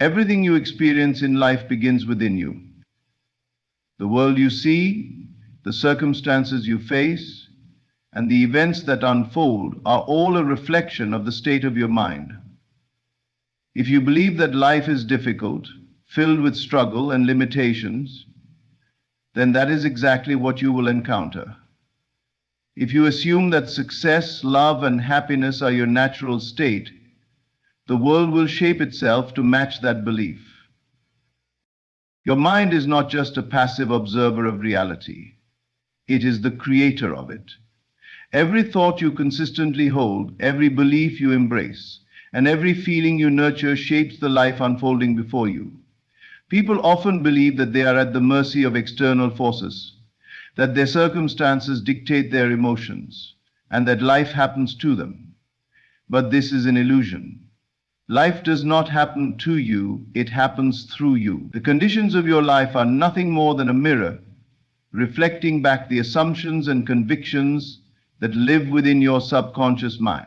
Everything you experience in life begins within you. The world you see, the circumstances you face, and the events that unfold are all a reflection of the state of your mind. If you believe that life is difficult, filled with struggle and limitations, then that is exactly what you will encounter. If you assume that success, love, and happiness are your natural state, the world will shape itself to match that belief. Your mind is not just a passive observer of reality. It is the creator of it. Every thought you consistently hold, every belief you embrace, and every feeling you nurture shapes the life unfolding before you. People often believe that they are at the mercy of external forces, that their circumstances dictate their emotions, and that life happens to them. But this is an illusion. Life does not happen to you, it happens through you. The conditions of your life are nothing more than a mirror, reflecting back the assumptions and convictions that live within your subconscious mind.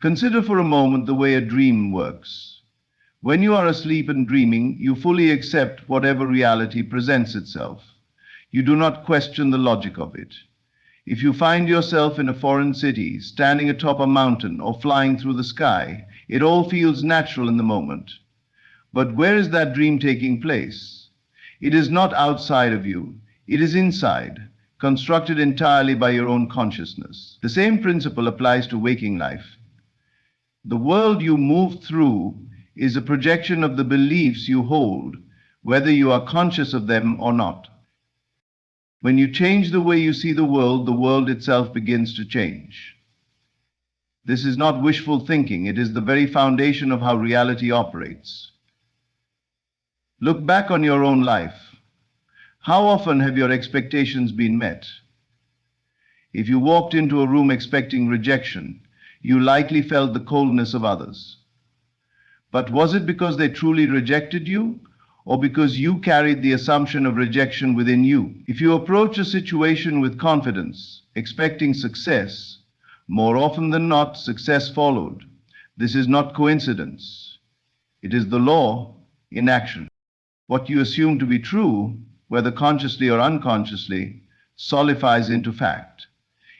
Consider for a moment the way a dream works. When you are asleep and dreaming, you fully accept whatever reality presents itself. You do not question the logic of it. If you find yourself in a foreign city, standing atop a mountain, or flying through the sky, it all feels natural in the moment. But where is that dream taking place? It is not outside of you. It is inside, constructed entirely by your own consciousness. The same principle applies to waking life. The world you move through is a projection of the beliefs you hold, whether you are conscious of them or not. When you change the way you see the world itself begins to change. This is not wishful thinking, it is the very foundation of how reality operates. Look back on your own life. How often have your expectations been met? If you walked into a room expecting rejection, you likely felt the coldness of others. But was it because they truly rejected you, or because you carried the assumption of rejection within you? If you approach a situation with confidence, expecting success, more often than not, success followed. This is not coincidence. It is the law in action. What you assume to be true, whether consciously or unconsciously, solidifies into fact.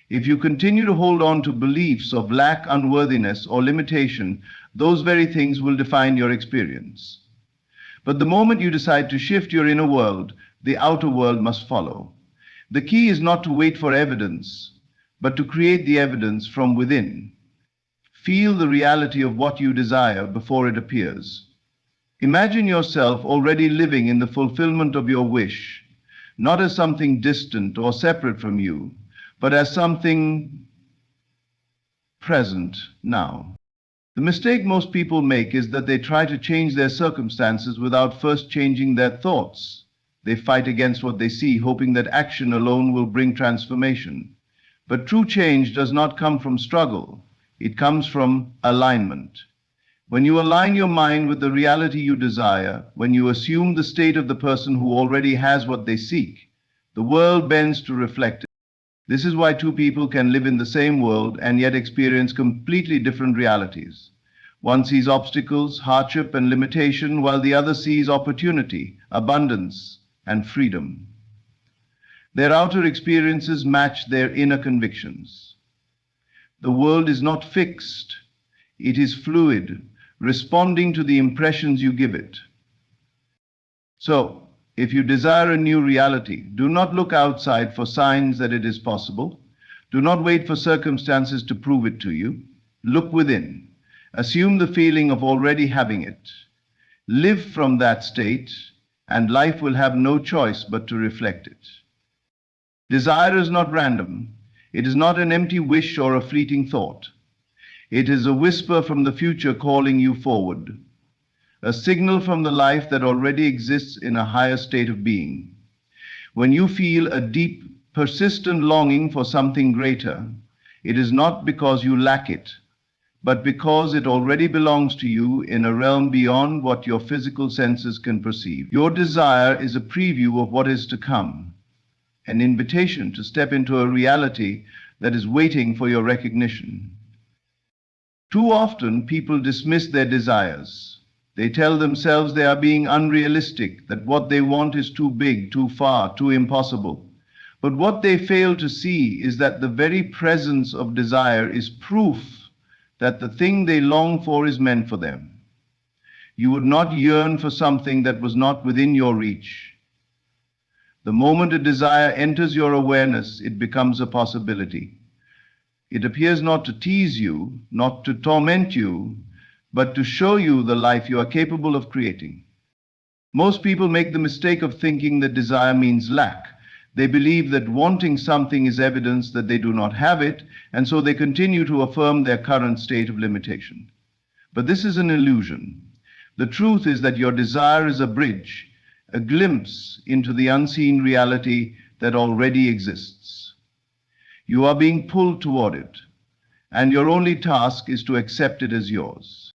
If you continue to hold on to beliefs of lack, unworthiness, or limitation, those very things will define your experience. But the moment you decide to shift your inner world, the outer world must follow. The key is not to wait for evidence, but to create the evidence from within. Feel the reality of what you desire before it appears. Imagine yourself already living in the fulfillment of your wish, not as something distant or separate from you, but as something present now. The mistake most people make is that they try to change their circumstances without first changing their thoughts. They fight against what they see, hoping that action alone will bring transformation. But true change does not come from struggle. It comes from alignment. When you align your mind with the reality you desire, when you assume the state of the person who already has what they seek, the world bends to reflect it. This is why two people can live in the same world and yet experience completely different realities. One sees obstacles, hardship, and limitation, while the other sees opportunity, abundance, and freedom. Their outer experiences match their inner convictions. The world is not fixed. It is fluid, responding to the impressions you give it. So, if you desire a new reality, do not look outside for signs that it is possible. Do not wait for circumstances to prove it to you. Look within. Assume the feeling of already having it. Live from that state, and life will have no choice but to reflect it. Desire is not random. It is not an empty wish or a fleeting thought. It is a whisper from the future calling you forward, a signal from the life that already exists in a higher state of being. When you feel a deep, persistent longing for something greater, it is not because you lack it, but because it already belongs to you in a realm beyond what your physical senses can perceive. Your desire is a preview of what is to come, an invitation to step into a reality that is waiting for your recognition. Too often, people dismiss their desires. They tell themselves they are being unrealistic, that what they want is too big, too far, too impossible. But what they fail to see is that the very presence of desire is proof that the thing they long for is meant for them. You would not yearn for something that was not within your reach. The moment a desire enters your awareness, it becomes a possibility. It appears not to tease you, not to torment you, but to show you the life you are capable of creating. Most people make the mistake of thinking that desire means lack. They believe that wanting something is evidence that they do not have it, and so they continue to affirm their current state of limitation. But this is an illusion. The truth is that your desire is a bridge, a glimpse into the unseen reality that already exists. You are being pulled toward it, and your only task is to accept it as yours.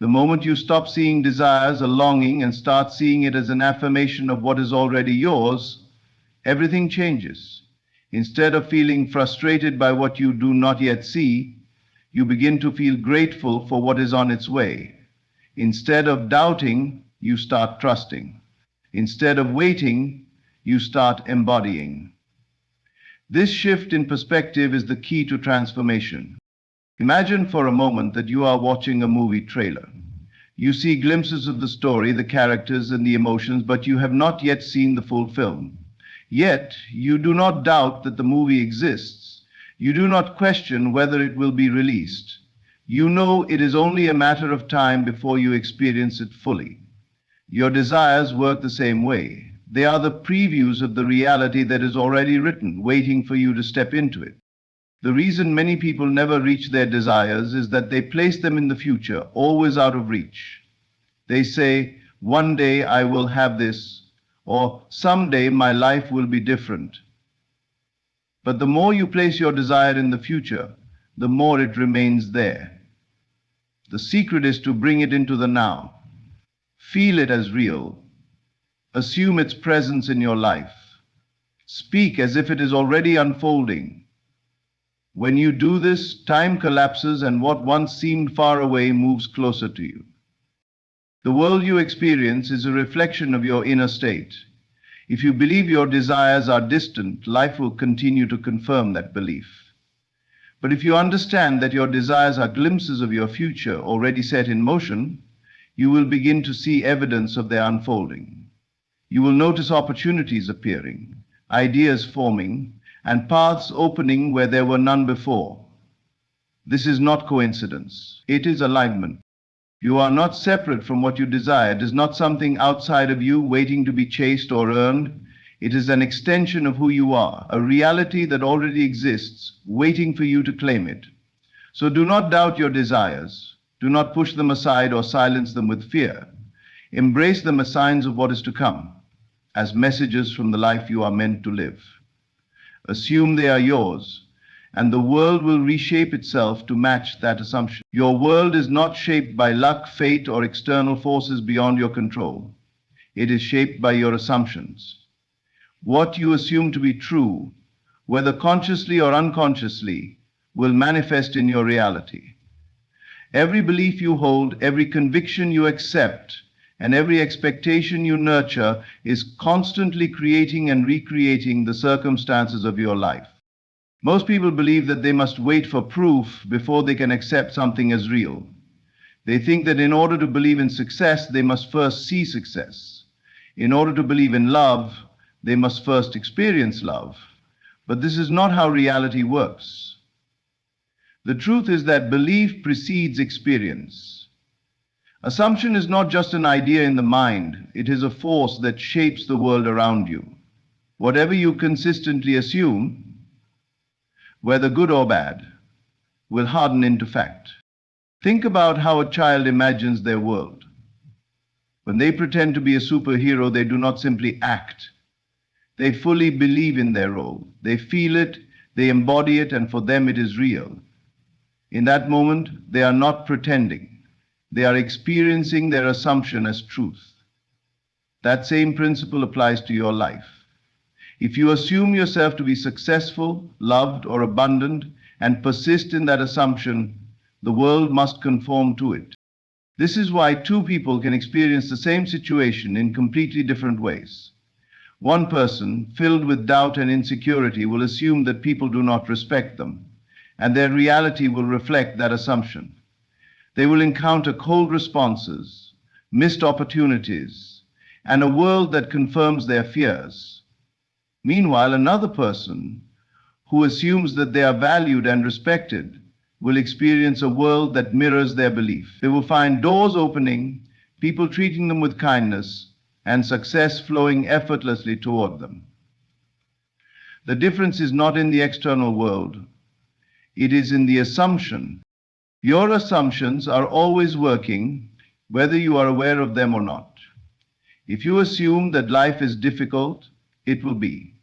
The moment you stop seeing desire as a longing and start seeing it as an affirmation of what is already yours, everything changes. Instead of feeling frustrated by what you do not yet see, you begin to feel grateful for what is on its way. Instead of doubting, you start trusting. Instead of waiting, you start embodying. This shift in perspective is the key to transformation. Imagine for a moment that you are watching a movie trailer. You see glimpses of the story, the characters, and the emotions, but you have not yet seen the full film. Yet, you do not doubt that the movie exists. You do not question whether it will be released. You know it is only a matter of time before you experience it fully. Your desires work the same way. They are the previews of the reality that is already written, waiting for you to step into it. The reason many people never reach their desires is that they place them in the future, always out of reach. They say, "One day I will have this," or "Someday my life will be different." But the more you place your desire in the future, the more it remains there. The secret is to bring it into the now. Feel it as real. Assume its presence in your life. Speak as if it is already unfolding. When you do this, time collapses and what once seemed far away moves closer to you. The world you experience is a reflection of your inner state. If you believe your desires are distant, life will continue to confirm that belief. But if you understand that your desires are glimpses of your future already set in motion, you will begin to see evidence of their unfolding. You will notice opportunities appearing, ideas forming, and paths opening where there were none before. This is not coincidence. It is alignment. You are not separate from what you desire. It is not something outside of you waiting to be chased or earned. It is an extension of who you are, a reality that already exists, waiting for you to claim it. So do not doubt your desires. Do not push them aside or silence them with fear. Embrace them as signs of what is to come, as messages from the life you are meant to live. Assume they are yours, and the world will reshape itself to match that assumption. Your world is not shaped by luck, fate, or external forces beyond your control. It is shaped by your assumptions. What you assume to be true, whether consciously or unconsciously, will manifest in your reality. Every belief you hold, every conviction you accept, and every expectation you nurture is constantly creating and recreating the circumstances of your life. Most people believe that they must wait for proof before they can accept something as real. They think that in order to believe in success, they must first see success. In order to believe in love, they must first experience love. But this is not how reality works. The truth is that belief precedes experience. Assumption is not just an idea in the mind, it is a force that shapes the world around you. Whatever you consistently assume, whether good or bad, will harden into fact. Think about how a child imagines their world. When they pretend to be a superhero, they do not simply act. They fully believe in their role. They feel it, they embody it, and for them it is real. In that moment, they are not pretending. They are experiencing their assumption as truth. That same principle applies to your life. If you assume yourself to be successful, loved, or abundant, and persist in that assumption, the world must conform to it. This is why two people can experience the same situation in completely different ways. One person, filled with doubt and insecurity, will assume that people do not respect them, and their reality will reflect that assumption. They will encounter cold responses, missed opportunities, and a world that confirms their fears. Meanwhile, another person, who assumes that they are valued and respected, will experience a world that mirrors their belief. They will find doors opening, people treating them with kindness, and success flowing effortlessly toward them. The difference is not in the external world, it is in the assumption. Your assumptions are always working, whether you are aware of them or not. If you assume that life is difficult, it will be.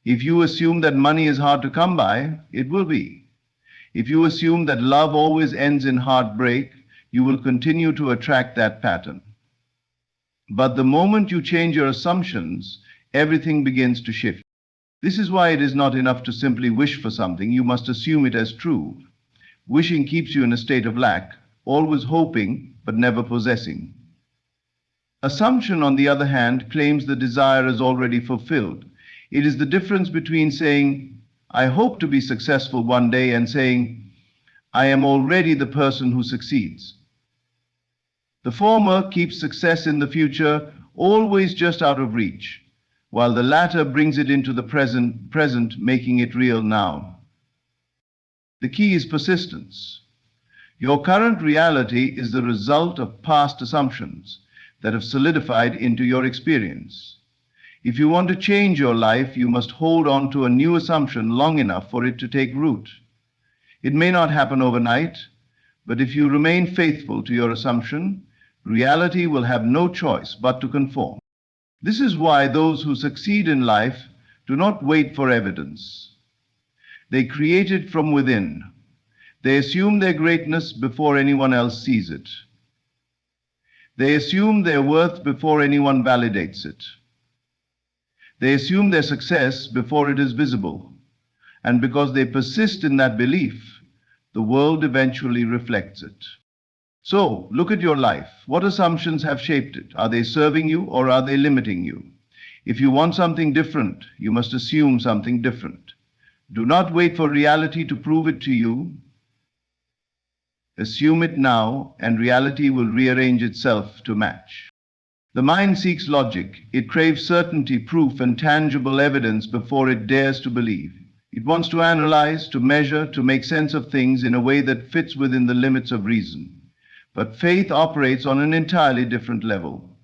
If you assume that money is hard to come by, it will be. If you assume that love always ends in heartbreak, you will continue to attract that pattern. But the moment you change your assumptions, everything begins to shift. This is why it is not enough to simply wish for something, you must assume it as true. Wishing keeps you in a state of lack, always hoping but never possessing. Assumption, on the other hand, claims the desire is already fulfilled. It is the difference between saying, I hope to be successful one day, and saying, I am already the person who succeeds. The former keeps success in the future always just out of reach, while the latter brings it into the present, making it real now. The key is persistence. Your current reality is the result of past assumptions that have solidified into your experience. If you want to change your life, you must hold on to a new assumption long enough for it to take root. It may not happen overnight, but if you remain faithful to your assumption, reality will have no choice but to conform. This is why those who succeed in life do not wait for evidence. They create it from within. They assume their greatness before anyone else sees it. They assume their worth before anyone validates it. They assume their success before it is visible, and because they persist in that belief, the world eventually reflects it. So, look at your life. What assumptions have shaped it? Are they serving you or are they limiting you? If you want something different, you must assume something different. Do not wait for reality to prove it to you. Assume it now, and reality will rearrange itself to match. The mind seeks logic. It craves certainty, proof, and tangible evidence before it dares to believe. It wants to analyze, to measure, to make sense of things in a way that fits within the limits of reason. But faith operates on an entirely different level.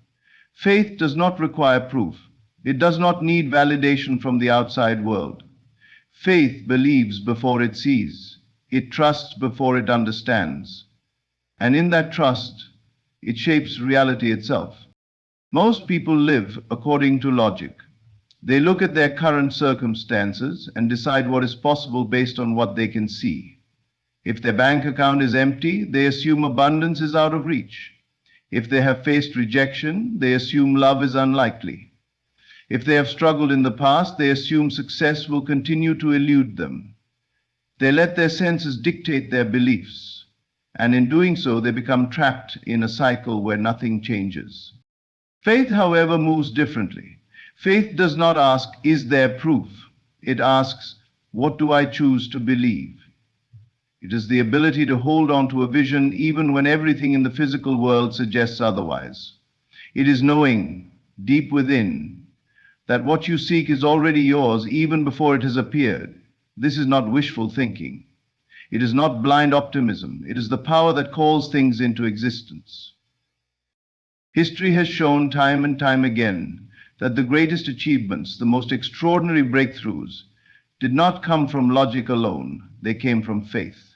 Faith does not require proof. It does not need validation from the outside world. Faith believes before it sees. It trusts before it understands. And in that trust, it shapes reality itself. Most people live according to logic. They look at their current circumstances and decide what is possible based on what they can see. If their bank account is empty, they assume abundance is out of reach. If they have faced rejection, they assume love is unlikely. If they have struggled in the past, they assume success will continue to elude them. They let their senses dictate their beliefs, and in doing so, they become trapped in a cycle where nothing changes. Faith, however, moves differently. Faith does not ask, is there proof? It asks, what do I choose to believe? It is the ability to hold on to a vision even when everything in the physical world suggests otherwise. It is knowing, deep within, that what you seek is already yours even before it has appeared. This is not wishful thinking. It is not blind optimism. It is the power that calls things into existence. History has shown time and time again that the greatest achievements, the most extraordinary breakthroughs, did not come from logic alone. They came from faith.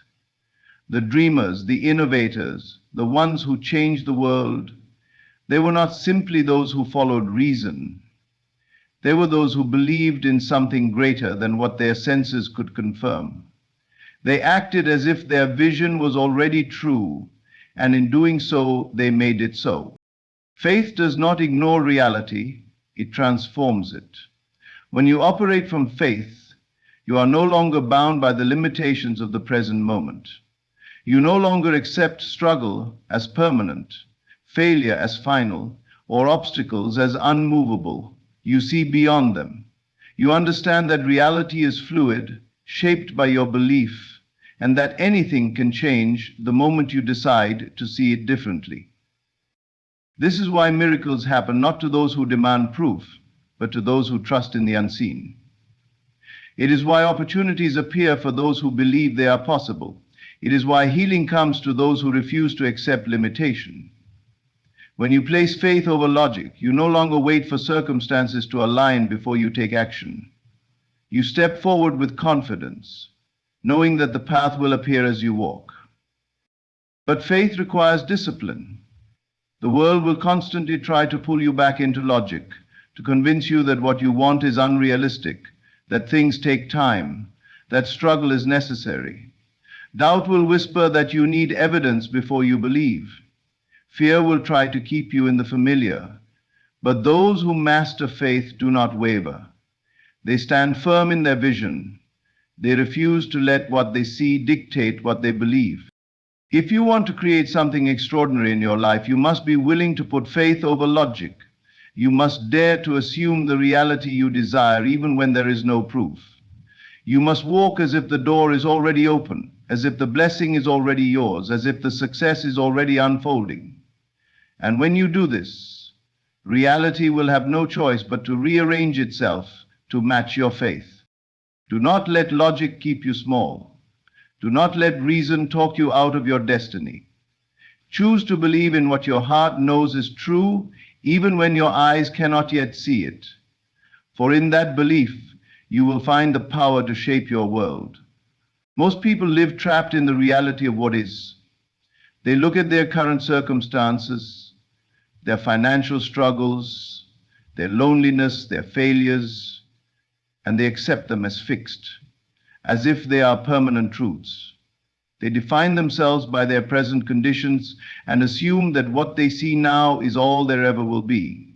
The dreamers, the innovators, the ones who changed the world, they were not simply those who followed reason. They were those who believed in something greater than what their senses could confirm. They acted as if their vision was already true, and in doing so, they made it so. Faith does not ignore reality, it transforms it. When you operate from faith, you are no longer bound by the limitations of the present moment. You no longer accept struggle as permanent, failure as final, or obstacles as unmovable. You see beyond them. You understand that reality is fluid, shaped by your belief, and that anything can change the moment you decide to see it differently. This is why miracles happen not to those who demand proof, but to those who trust in the unseen. It is why opportunities appear for those who believe they are possible. It is why healing comes to those who refuse to accept limitation. When you place faith over logic, you no longer wait for circumstances to align before you take action. You step forward with confidence, knowing that the path will appear as you walk. But faith requires discipline. The world will constantly try to pull you back into logic, to convince you that what you want is unrealistic, that things take time, that struggle is necessary. Doubt will whisper that you need evidence before you believe. Fear will try to keep you in the familiar. But those who master faith do not waver. They stand firm in their vision. They refuse to let what they see dictate what they believe. If you want to create something extraordinary in your life, you must be willing to put faith over logic. You must dare to assume the reality you desire even when there is no proof. You must walk as if the door is already open, as if the blessing is already yours, as if the success is already unfolding. And when you do this, reality will have no choice but to rearrange itself to match your faith. Do not let logic keep you small. Do not let reason talk you out of your destiny. Choose to believe in what your heart knows is true, even when your eyes cannot yet see it. For in that belief, you will find the power to shape your world. Most people live trapped in the reality of what is. They look at their current circumstances, their financial struggles, their loneliness, their failures, and they accept them as fixed, as if they are permanent truths. They define themselves by their present conditions and assume that what they see now is all there ever will be.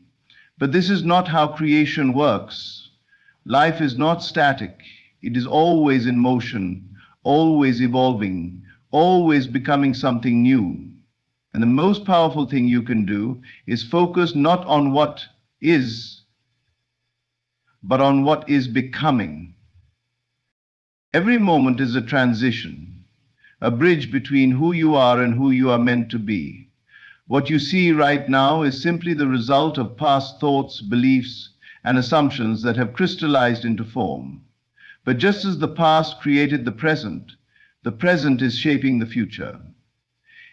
But this is not how creation works. Life is not static. It is always in motion, always evolving, always becoming something new. And the most powerful thing you can do is focus not on what is, but on what is becoming. Every moment is a transition, a bridge between who you are and who you are meant to be. What you see right now is simply the result of past thoughts, beliefs, and assumptions that have crystallized into form. But just as the past created the present is shaping the future.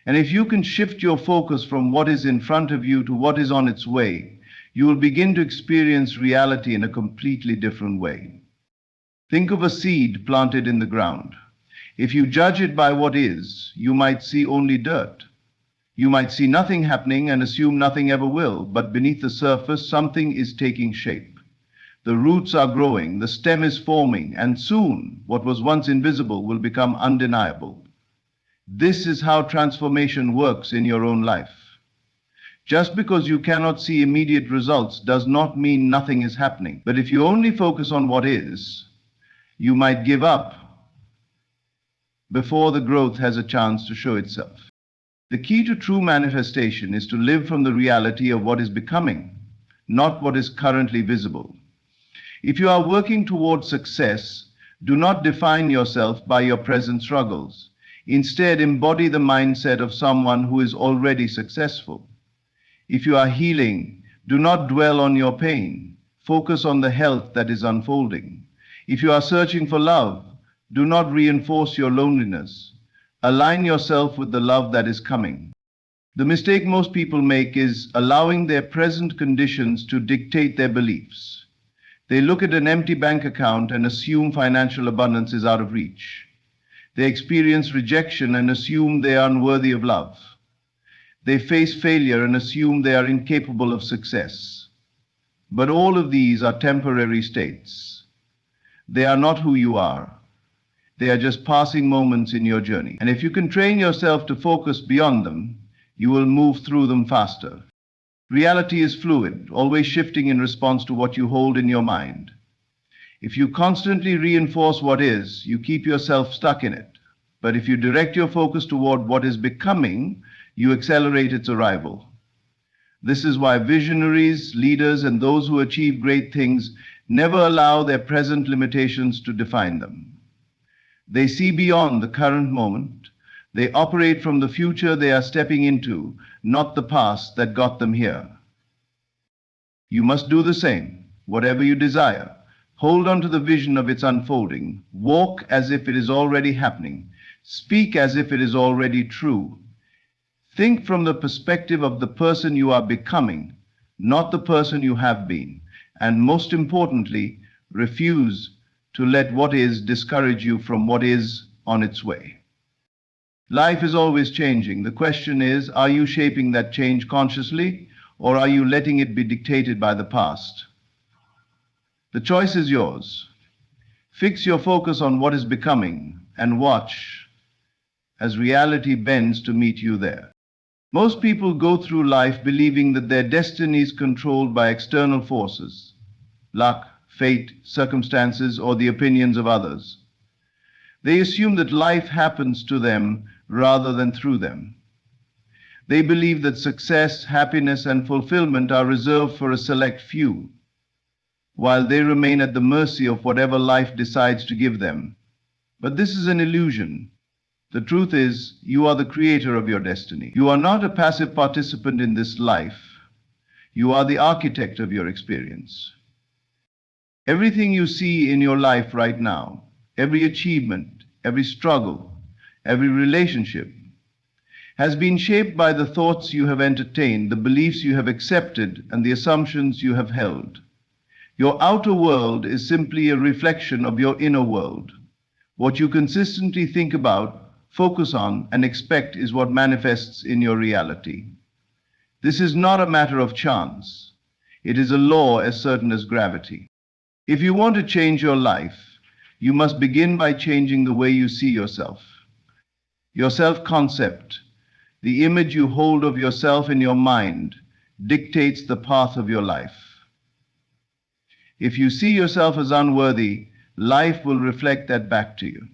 And if you can shift your focus from what is in front of you to what is on its way, you will begin to experience reality in a completely different way. Think of a seed planted in the ground. If you judge it by what is, you might see only dirt. You might see nothing happening and assume nothing ever will, but beneath the surface, something is taking shape. The roots are growing, the stem is forming, and soon what was once invisible will become undeniable. This is how transformation works in your own life. Just because you cannot see immediate results does not mean nothing is happening. But if you only focus on what is, you might give up before the growth has a chance to show itself. The key to true manifestation is to live from the reality of what is becoming, not what is currently visible. If you are working towards success, do not define yourself by your present struggles. Instead, embody the mindset of someone who is already successful. If you are healing, do not dwell on your pain. Focus on the health that is unfolding. If you are searching for love, do not reinforce your loneliness. Align yourself with the love that is coming. The mistake most people make is allowing their present conditions to dictate their beliefs. They look at an empty bank account and assume financial abundance is out of reach. They experience rejection and assume they are unworthy of love. They face failure and assume they are incapable of success. But all of these are temporary states. They are not who you are. They are just passing moments in your journey. And if you can train yourself to focus beyond them, you will move through them faster. Reality is fluid, always shifting in response to what you hold in your mind. If you constantly reinforce what is, you keep yourself stuck in it. But if you direct your focus toward what is becoming, you accelerate its arrival. This is why visionaries, leaders, and those who achieve great things never allow their present limitations to define them. They see beyond the current moment. They operate from the future they are stepping into, not the past that got them here. You must do the same. Whatever you desire, hold on to the vision of its unfolding. Walk as if it is already happening. Speak as if it is already true. Think from the perspective of the person you are becoming, not the person you have been. And most importantly, refuse to let what is discourage you from what is on its way. Life is always changing. The question is, are you shaping that change consciously, or are you letting it be dictated by the past? The choice is yours. Fix your focus on what is becoming and watch as reality bends to meet you there. Most people go through life believing that their destiny is controlled by external forces, luck, fate, circumstances, or the opinions of others. They assume that life happens to them rather than through them. They believe that success, happiness, and fulfillment are reserved for a select few, while they remain at the mercy of whatever life decides to give them. But this is an illusion. The truth is, you are the creator of your destiny. You are not a passive participant in this life. You are the architect of your experience. Everything you see in your life right now, every achievement, every struggle, every relationship, has been shaped by the thoughts you have entertained, the beliefs you have accepted, and the assumptions you have held. Your outer world is simply a reflection of your inner world. What you consistently think about, focus on, and expect is what manifests in your reality. This is not a matter of chance. It is a law as certain as gravity. If you want to change your life, you must begin by changing the way you see yourself. Your self-concept, the image you hold of yourself in your mind, dictates the path of your life. If you see yourself as unworthy, life will reflect that back to you.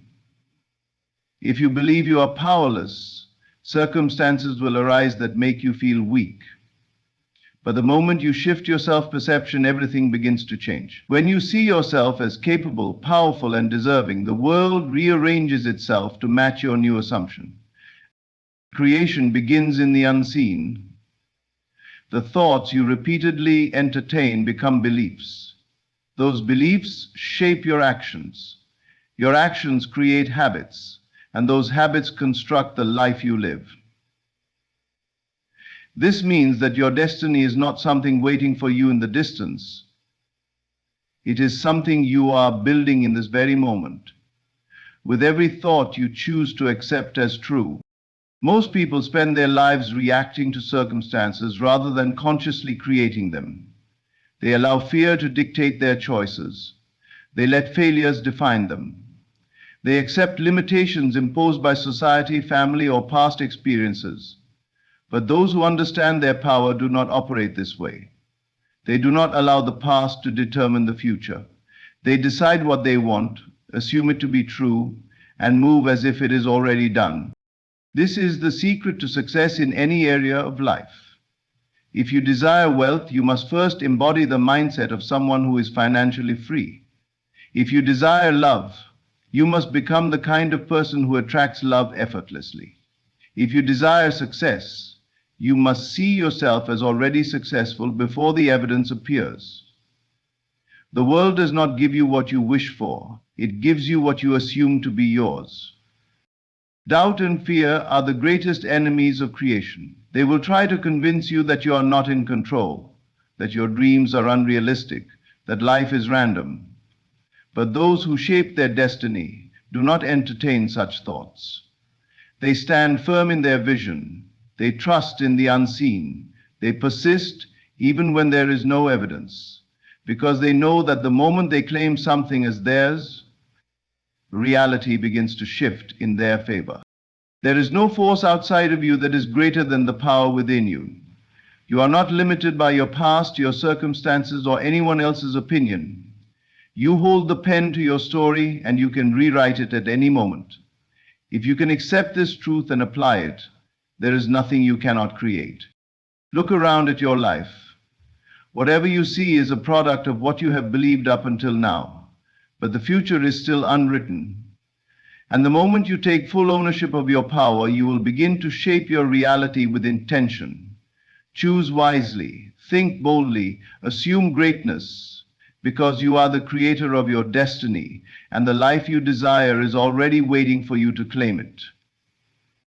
If you believe you are powerless, circumstances will arise that make you feel weak. But the moment you shift your self-perception, everything begins to change. When you see yourself as capable, powerful, and deserving, the world rearranges itself to match your new assumption. Creation begins in the unseen. The thoughts you repeatedly entertain become beliefs. Those beliefs shape your actions. Your actions create habits, and those habits construct the life you live. This means that your destiny is not something waiting for you in the distance. It is something you are building in this very moment, with every thought you choose to accept as true. Most people spend their lives reacting to circumstances rather than consciously creating them. They allow fear to dictate their choices. They let failures define them. They accept limitations imposed by society, family, or past experiences. But those who understand their power do not operate this way. They do not allow the past to determine the future. They decide what they want, assume it to be true, and move as if it is already done. This is the secret to success in any area of life. If you desire wealth, you must first embody the mindset of someone who is financially free. If you desire love, you must become the kind of person who attracts love effortlessly. If you desire success, you must see yourself as already successful before the evidence appears. The world does not give you what you wish for. It gives you what you assume to be yours. Doubt and fear are the greatest enemies of creation. They will try to convince you that you are not in control, that your dreams are unrealistic, that life is random. But those who shape their destiny do not entertain such thoughts. They stand firm in their vision. They trust in the unseen. They persist even when there is no evidence, because they know that the moment they claim something as theirs, reality begins to shift in their favor. There is no force outside of you that is greater than the power within you. You are not limited by your past, your circumstances, or anyone else's opinion. You hold the pen to your story, and you can rewrite it at any moment. If you can accept this truth and apply it, there is nothing you cannot create. Look around at your life. Whatever you see is a product of what you have believed up until now, but the future is still unwritten. And the moment you take full ownership of your power, you will begin to shape your reality with intention. Choose wisely, think boldly, assume greatness, because you are the creator of your destiny, and the life you desire is already waiting for you to claim it.